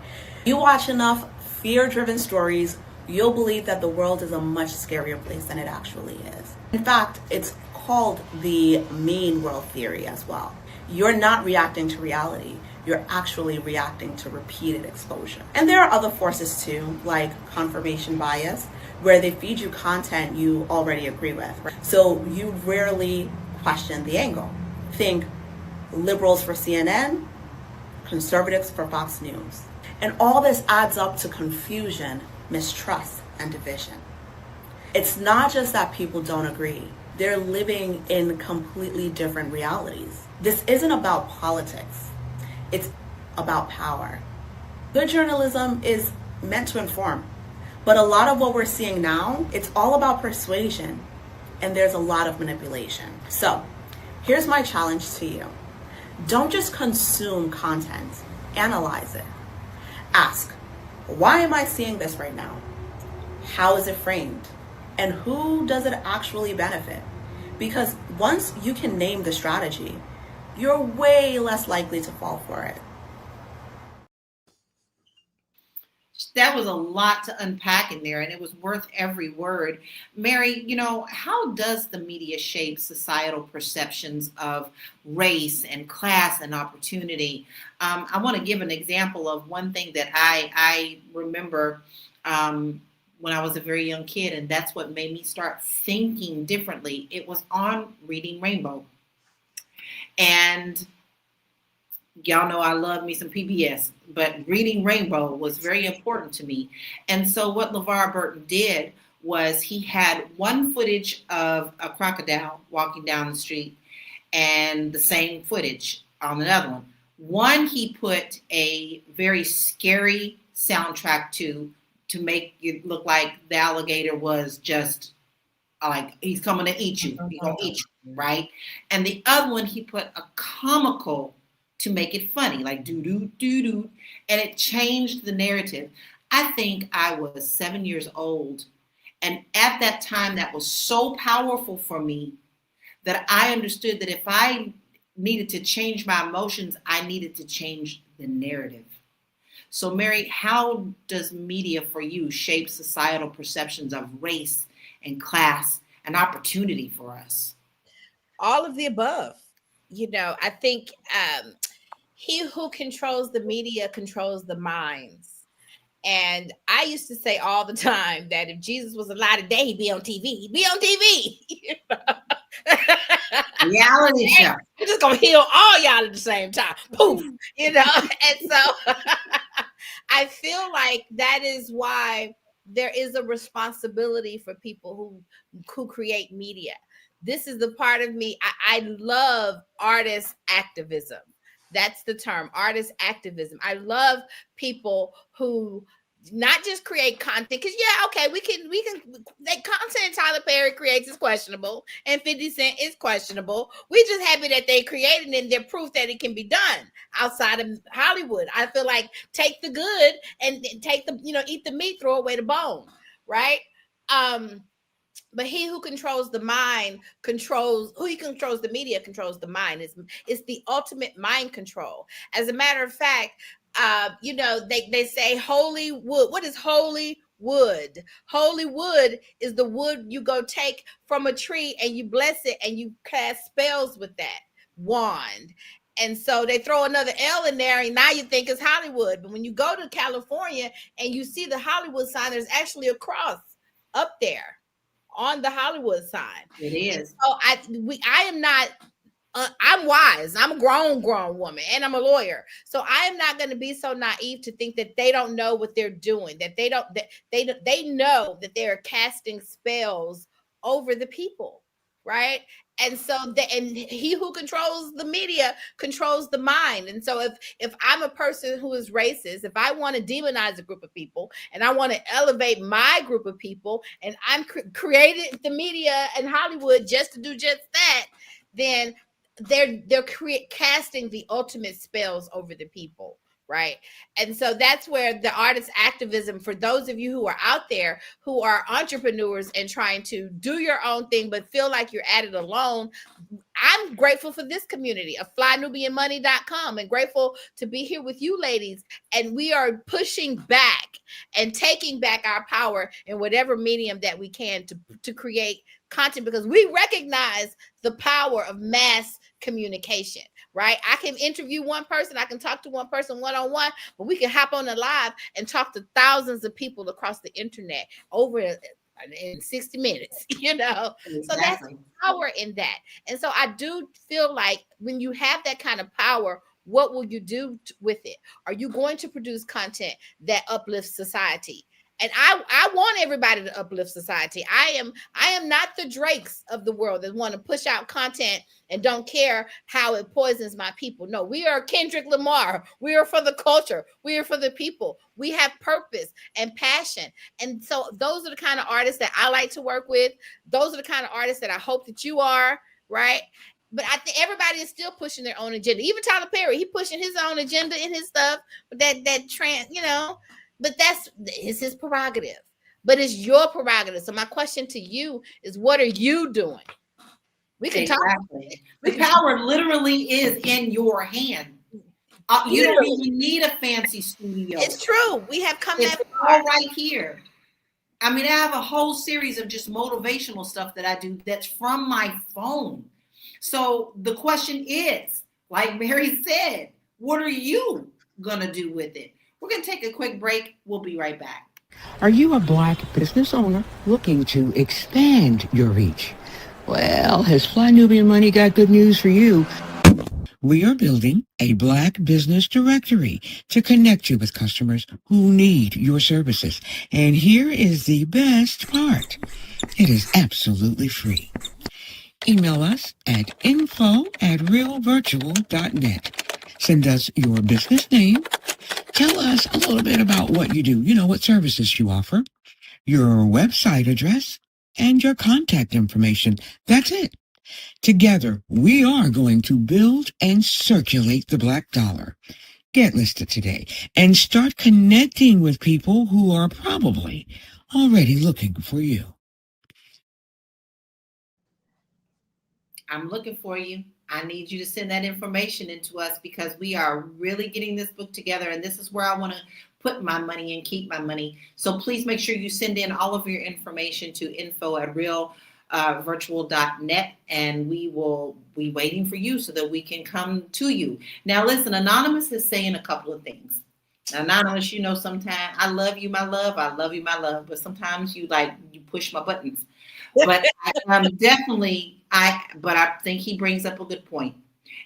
You watch enough fear-driven stories, you'll believe that the world is a much scarier place than it actually is. In fact, it's called the mean world theory as well. You're not reacting to reality, you're actually reacting to repeated exposure. And there are other forces too, like confirmation bias, where they feed you content you already agree with. So you rarely question the angle. Think liberals for CNN, conservatives for Fox News. And all this adds up to confusion, mistrust, and division. It's not just that people don't agree. They're living in completely different realities. This isn't about politics. It's about power. Good journalism is meant to inform. But a lot of what we're seeing now, it's all about persuasion. And there's a lot of manipulation. So here's my challenge to you. Don't just consume content, analyze it. Ask, why am I seeing this right now? How is it framed? And who does it actually benefit? Because once you can name the strategy, you're way less likely to fall for it. That was a lot to unpack in there, and it was worth every word. Mary, how does the media shape societal perceptions of race and class and opportunity? I want to give an example of one thing that I remember when I was a very young kid, and that's what made me start thinking differently. It was on Reading Rainbow. And y'all know I love me some PBS, but Reading Rainbow was very important to me. And so what LeVar Burton did was he had one footage of a crocodile walking down the street and the same footage on another one. One he put a very scary soundtrack to make it look like the alligator was just like he's coming to eat you. He's gonna eat you, right? And the other one he put a comical to make it funny, like doo-doo, and it changed the narrative. I think I was 7 years old, and at that time that was so powerful for me that I understood that if I needed to change my emotions, I needed to change the narrative. So Mary, how does media for you shape societal perceptions of race and class and opportunity for us? All of the above. I think he who controls the media controls the minds. And I used to say all the time that if Jesus was alive today, he'd be on TV. He'd be on TV. Reality show. I'm just going to heal all y'all at the same time. Poof. And so I feel like that is why there is a responsibility for people who create media. This is the part of me. I love artist activism. That's the term, artist activism. I love people who not just create content, because okay, we can the content Tyler Perry creates is questionable and 50 Cent is questionable. We just happy that they created it and they're proof that it can be done outside of Hollywood. I feel like take the good and take the, eat the meat, throw away the bone, right? But he who controls the mind controls the media, controls the mind. It's the ultimate mind control. As a matter of fact, they say holy wood. What is holy wood? Holy wood is the wood you go take from a tree and you bless it and you cast spells with that wand. And so they throw another L in there, and now you think it's Hollywood. But when you go to California and you see the Hollywood sign, there's actually a cross up there on the Hollywood sign. It is. So I am not. I'm wise. I'm a grown woman, and I'm a lawyer. So I am not going to be so naive to think that they don't know what they're doing. That they don't. That they know that they are casting spells over the people, right? And so and he who controls the media controls the mind. And so if I'm a person who is racist, if I want to demonize a group of people and I want to elevate my group of people, and I'm created the media and Hollywood just to do just that, then they're casting the ultimate spells over the people, right? And so that's where the artist activism, for those of you who are out there who are entrepreneurs and trying to do your own thing but feel like you're at it alone, I'm grateful for this community of flynubianmoney.com and grateful to be here with you ladies. And we are pushing back and taking back our power in whatever medium that we can to create content, because we recognize the power of mass communication, right? I can interview one person, I can talk to one person one-on-one, but we can hop on the live and talk to thousands of people across the internet over in 60 minutes, Exactly. So that's power in that. And so I do feel like when you have that kind of power, what will you do with it? Are you going to produce content that uplifts society? And I want everybody to uplift society. I am not the Drakes of the world that want to push out content and don't care how it poisons my people. No, we are Kendrick Lamar. We are for the culture. We are for the people. We have purpose and passion. And so those are the kind of artists that I like to work with. Those are the kind of artists that I hope that you are, right? But I think everybody is still pushing their own agenda. Even Tyler Perry, he pushing his own agenda in his stuff. But that trans, but it's his prerogative. But it's your prerogative. So my question to you is, what are you doing? We can talk about it. The power literally is in your hand. You don't even need a fancy studio. It's true. We have come that far. All right here. I mean, I have a whole series of just motivational stuff that I do that's from my phone. So the question is, like Mary said, what are you going to do with it? We're going to take a quick break. We'll be right back. Are you a Black business owner looking to expand your reach? Well, has Fly Nubian Money got good news for you? We are building a Black business directory to connect you with customers who need your services. And here is the best part. It is absolutely free. Email us at info@realvirtual.net. Send us your business name. Tell us a little bit about what you do, what services you offer, your website address, and your contact information. That's it. Together, we are going to build and circulate the Black dollar. Get listed today and start connecting with people who are probably already looking for you. I'm looking for you. I need you to send that information into us because we are really getting this book together, and this is where I want to put my money and keep my money. So please make sure you send in all of your information to info@realvirtual.net, and we will be waiting for you so that we can come to you. Now, listen, Anonymous is saying a couple of things. Anonymous, sometimes I love you, my love. I love you, my love. But sometimes you push my buttons. But but I think he brings up a good point.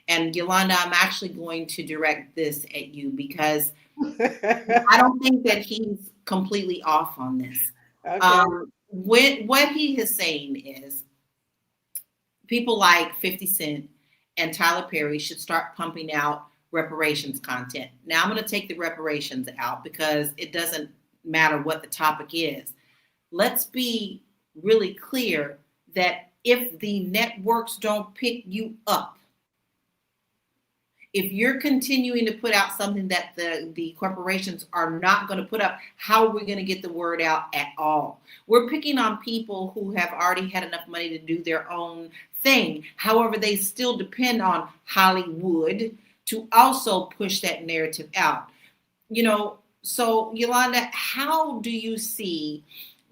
And Yolanda, I'm actually going to direct this at you because I don't think that he's completely off on this. Okay. What he is saying is people like 50 Cent and Tyler Perry should start pumping out reparations content. Now I'm going to take the reparations out because it doesn't matter what the topic is. Let's be really clear that if the networks don't pick you up, if you're continuing to put out something that the corporations are not going to put up, how are we going to get the word out at all? We're picking on people who have already had enough money to do their own thing. However, they still depend on Hollywood to also push that narrative out. So Yolanda, how do you see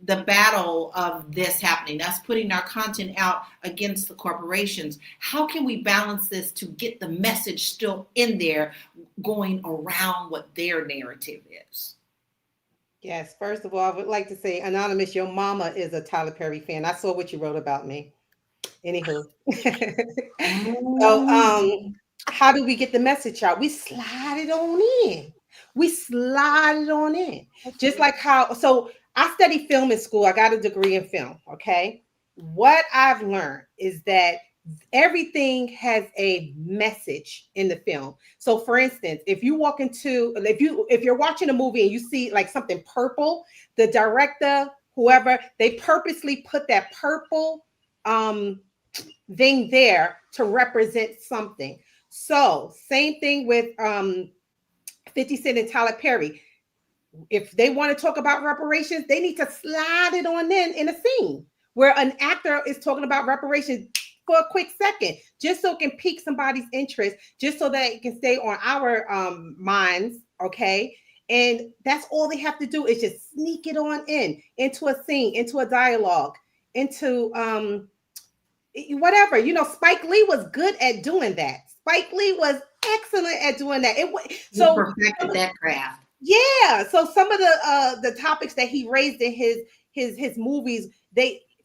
the battle of this happening, us putting our content out against the corporations? How can we balance this to get the message still in there, going around what their narrative is? Yes, first of all, I would like to say, Anonymous, your mama is a Tyler Perry fan. I saw what you wrote about me. Anywho. So how do we get the message out? We slide it on in. Just like how, so I studied film in school. I got a degree in film. Okay. What I've learned is that everything has a message in the film. So for instance, if you're watching a movie and you see like something purple, the director, whoever, they purposely put that purple thing there to represent something. So same thing with 50 Cent and Tyler Perry. If they want to talk about reparations, they need to slide it on in a scene where an actor is talking about reparations for a quick second, just so it can pique somebody's interest, just so that it can stay on our minds, okay? And that's all they have to do is just sneak it on into a scene, into a dialogue, into whatever. Spike Lee was good at doing that. Spike Lee was excellent at doing that. So he perfected that craft. Yeah. So some of the topics that he raised in his movies,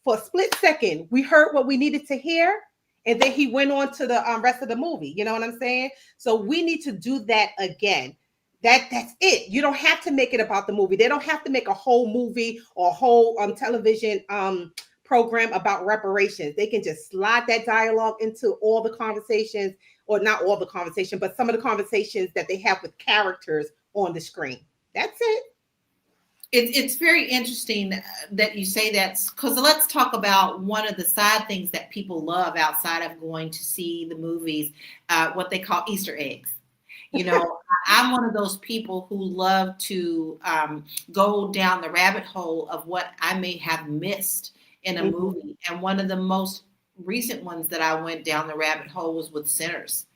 for a split second, we heard what we needed to hear, and then he went on to the rest of the movie. You know what I'm saying? So we need to do that again. That's it. You don't have to make it about the movie. They don't have to make a whole movie or a whole television program about reparations. They can just slide that dialogue into all the conversations, or not all the conversation, but some of the conversations that they have with characters on the screen. That's it. It's very interesting that you say that, because let's talk about one of the side things that people love outside of going to see the movies, what they call Easter eggs. I'm one of those people who love to go down the rabbit hole of what I may have missed in a movie. And one of the most recent ones that I went down the rabbit hole was with Sinners.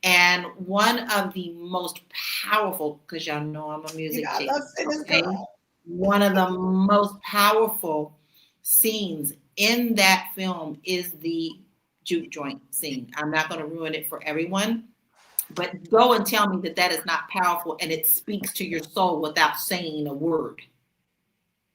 And one of the most powerful, because y'all know I'm a music chick, okay? One of the most powerful scenes in that film is the juke joint scene. I'm not going to ruin it for everyone, but go and tell me that is not powerful and it speaks to your soul without saying a word.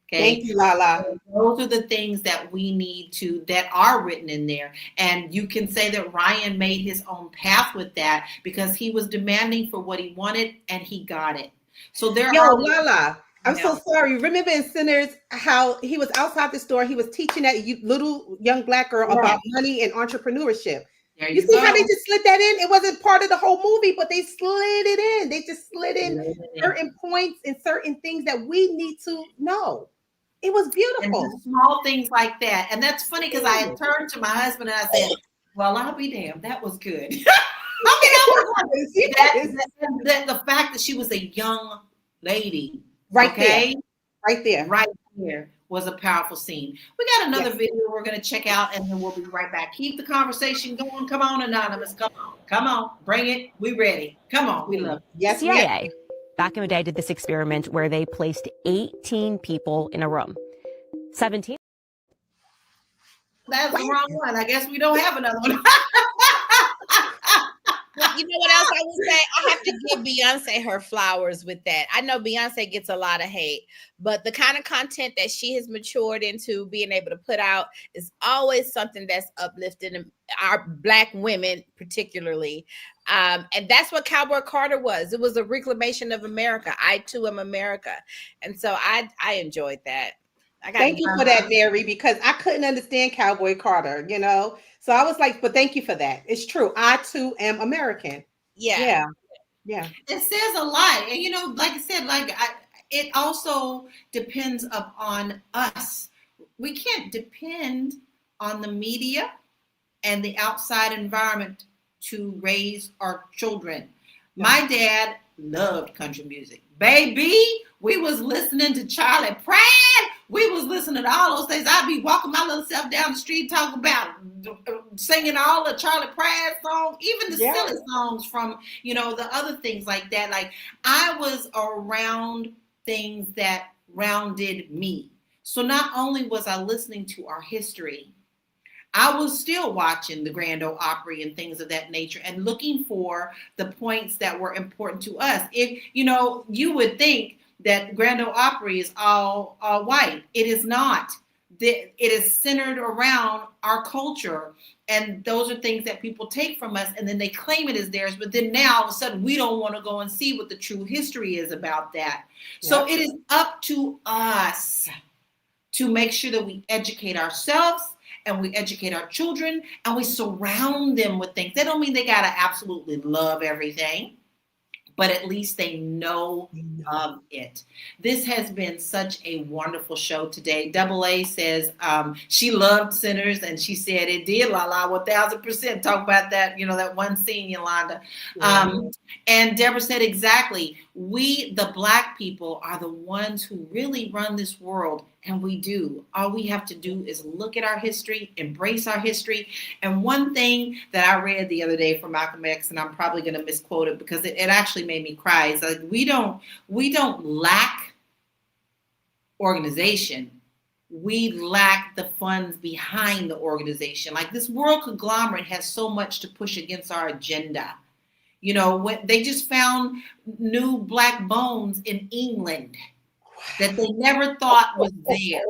Okay. Thank you, Lala. Those are the things that we need that are written in there. And you can say that Ryan made his own path with that because he was demanding for what he wanted and he got it. So Lala, I'm so sorry. Remember in Sinners how he was outside the store, he was teaching that little young black girl about money and entrepreneurship. You see how they just slid that in? It wasn't part of the whole movie, but they slid it in. They just slid in certain points and certain things that we need to know. It was beautiful. And small things like that. And that's funny because I had turned to my husband and I said, well, I'll be damned. That was good. The fact that she was a young lady. Right there was a powerful scene. We got another video we're going to check out and then we'll be right back. Keep the conversation going. Come on, Anonymous. Come on. Bring it. We ready. Come on. We love it. Yes, CIA. Back in the day, did this experiment where they placed 18 people in a room. 17. That's the wrong one. I guess we don't have another one. Well, you know what else I would say? I have to give Beyonce her flowers with that. I know Beyonce gets a lot of hate, but the kind of content that she has matured into being able to put out is always something that's uplifting our Black women, particularly. And that's what Cowboy Carter was. It was a reclamation of America. I too am America, and so I enjoyed that. I got Thank you for that, Mary, because I couldn't understand Cowboy Carter, you know. So I was like, but thank you for that. It's true. I too am American. Yeah. Yeah. It says a lot. And, you know, like I said, it also depends upon us. We can't depend on the media and the outside environment to raise our children. My dad loved country music. Baby, we was listening to Charlie Pratt. We was listening to all those things. I'd be walking my little self down the street talking about singing all the Charlie Pratt songs, even the silly songs from, you know, the other things like that. Like, I was around things that rounded me. So not only was I listening to our history, I was still watching the Grand Ole Opry and things of that nature and looking for the points that were important to us. If, you know, you would think that Grand Ole Opry is all white. It is not. It is centered around our culture. And those are things that people take from us and then they claim it as theirs. But then now all of a sudden we don't want to go and see what the true history is about that. Yeah. So it is up to us to make sure that we educate ourselves and we educate our children and we surround them with things. That don't mean they got to absolutely love everything, but at least they know of it. This has been such a wonderful show today. Double A says she loved Sinners, and she said it did, Lala, 1000%. Talk about that, you know, that one scene, Yolanda. And Deborah said exactly, we, the Black people, are the ones who really run this world, and we do. All we have to do is look at our history, embrace our history. And one thing that I read the other day from Malcolm X, and I'm probably going to misquote it because it actually made me cry. It's like, we don't lack organization. We lack the funds behind the organization. Like, this world conglomerate has so much to push against our agenda. You know, when they just found new Black bones in England that they never thought was there.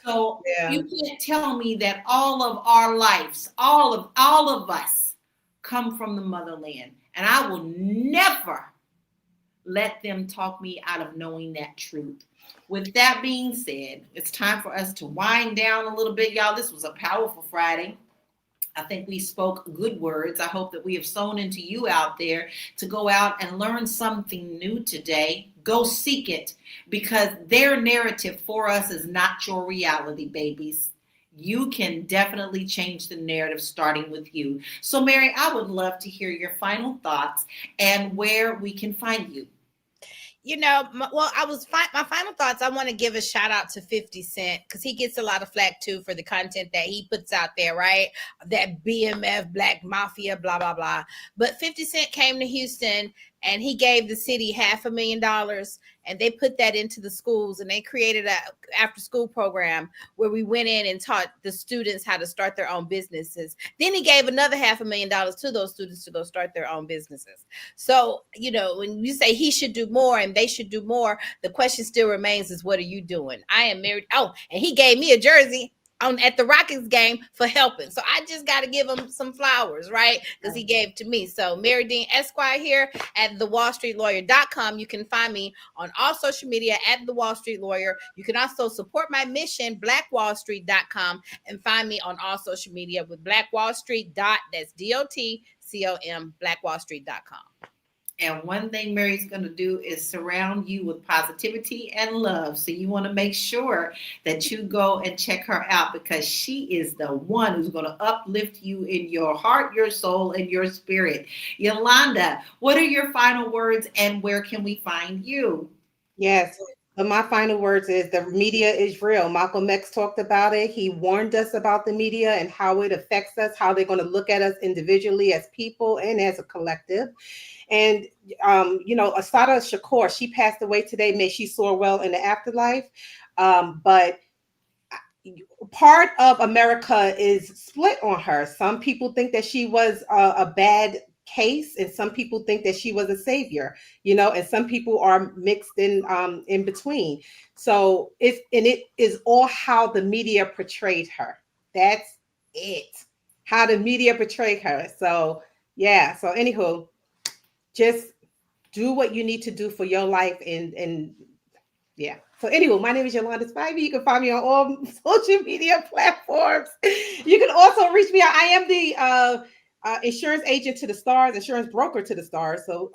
So you can't tell me that all of our lives, all of us come from the motherland. And I will never let them talk me out of knowing that truth. With that being said, it's time for us to wind down a little bit, y'all. This was a powerful Friday. I think we spoke good words. I hope that we have sown into you out there to go out and learn something new today. Go seek it, because their narrative for us is not your reality, babies. You can definitely change the narrative starting with you. So, Mary, I would love to hear your final thoughts and where we can find you. You know, my final thoughts, I want to give a shout out to 50 Cent, because he gets a lot of flack too for the content that he puts out there, right? That BMF, Black Mafia, blah, blah, blah. But 50 Cent came to Houston and he gave the city $500,000, and they put that into the schools, and they created a after school program where we went in and taught the students how to start their own businesses. Then he gave another $500,000 to those students to go start their own businesses. So, you know, when you say he should do more and they should do more, the question still remains is, what are you doing? I am married. Oh, and he gave me a jersey at the Rockets game for helping. So I just got to give him some flowers, right? Because he gave to me. So Mary Dean Esquire here at thewallstreetlawyer.com. You can find me on all social media at The Wall Street Lawyer. You can also support my mission, blackwallstreet.com, and find me on all social media with blackwallstreet. That's DOTCOM, blackwallstreet.com. And one thing Mary's going to do is surround you with positivity and love. So you want to make sure that you go and check her out, because she is the one who's going to uplift you in your heart, your soul, and your spirit. Yolanda, what are your final words and where can we find you? Yes. But my final words is, the media is real. Malcolm X talked about it. He warned us about the media and how it affects us, how they're going to look at us individually as people and as a collective. And, you know, Assata Shakur, she passed away today. May she soar well in the afterlife. But part of America is split on her. Some people think that she was a bad case, and some people think that she was a savior, you know, and some people are mixed in between. So it is all how the media portrayed her. That's it. How the media portrayed her. So yeah. So anywho, just do what you need to do for your life, and yeah. So anyway, my name is Yolanda Spivey. You can find me on all social media platforms. You can also reach me out. I am the insurance agent to the stars, insurance broker to the stars. So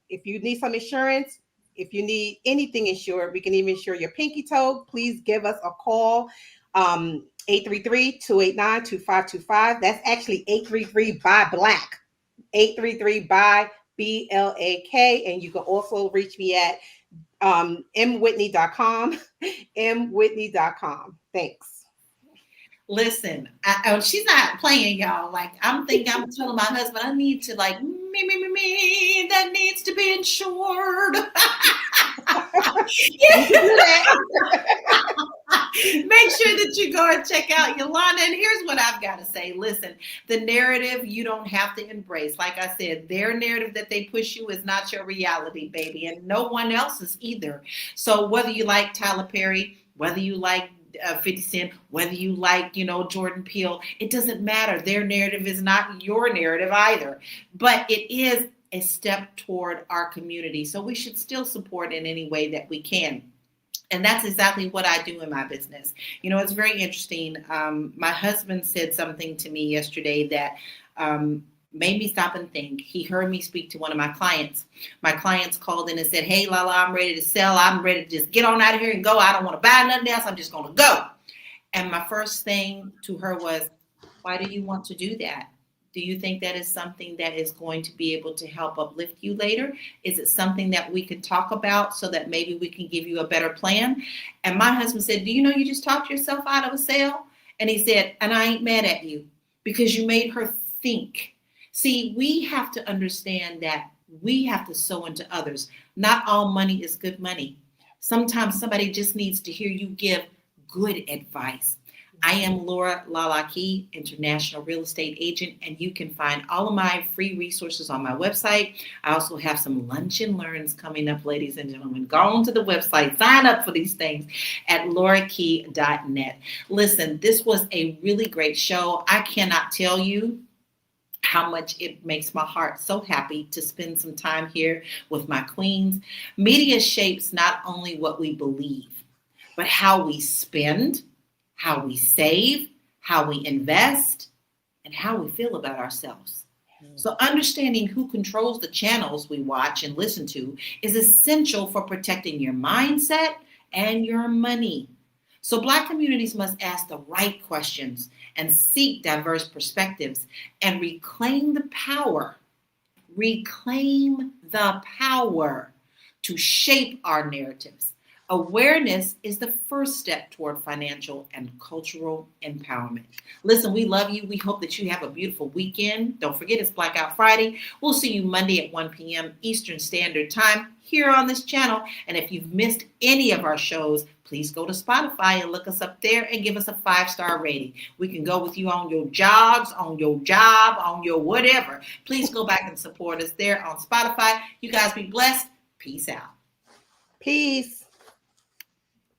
if you need some insurance, if you need anything insured, we can even insure your pinky toe. Please give us a call. 833-289-2525. That's actually 833 by Black. 833 by BLAK. And you can also reach me at mwhitney.com. mwhitney.com. Thanks. Listen, she's not playing, y'all. Like, I'm telling my husband, I need to, like, me, that needs to be insured. Make sure that you go and check out Yolanda. And here's what I've got to say. Listen, the narrative you don't have to embrace. Like I said, their narrative that they push you is not your reality, baby, and no one else's either. So whether you like Tyler Perry, whether you like 50 Cent, whether you like, Jordan Peele, it doesn't matter. Their narrative is not your narrative either. But it is a step toward our community. So we should still support in any way that we can. And that's exactly what I do in my business. It's very interesting. My husband said something to me yesterday that made me stop and think. He heard me speak to one of my clients. My clients called in and said, "Hey, Lala, I'm ready to sell. I'm ready to just get on out of here and go. I don't want to buy nothing else. I'm just going to go." And my first thing to her was, "Why do you want to do that? Do you think that is something that is going to be able to help uplift you later? Is it something that we could talk about so that maybe we can give you a better plan?" And my husband said, "Do you know you just talked yourself out of a sale?" And he said, "And I ain't mad at you because you made her think." See, we have to understand that we have to sow into others. Not all money is good money. Sometimes somebody just needs to hear you give good advice. I am Laura Lalaki, international real estate agent, and you can find all of my free resources on my website. I also have some lunch and learns coming up, ladies and gentlemen. Go on to the website, sign up for these things at laurakey.net. Listen, this was a really great show. I cannot tell you how much it makes my heart so happy to spend some time here with my queens. Media shapes not only what we believe, but how we spend, how we save, how we invest, and how we feel about ourselves. So understanding who controls the channels we watch and listen to is essential for protecting your mindset and your money. So Black communities must ask the right questions and seek diverse perspectives and reclaim the power to shape our narratives. Awareness is the first step toward financial and cultural empowerment. Listen, we love you. We hope that you have a beautiful weekend. Don't forget, it's Blackout Friday. We'll see you Monday at 1 p.m. Eastern Standard Time here on this channel. And if you've missed any of our shows, please go to Spotify and look us up there and give us a 5-star rating. We can go with you on your jogs, on your job, on your whatever. Please go back and support us there on Spotify. You guys be blessed. Peace out. Peace.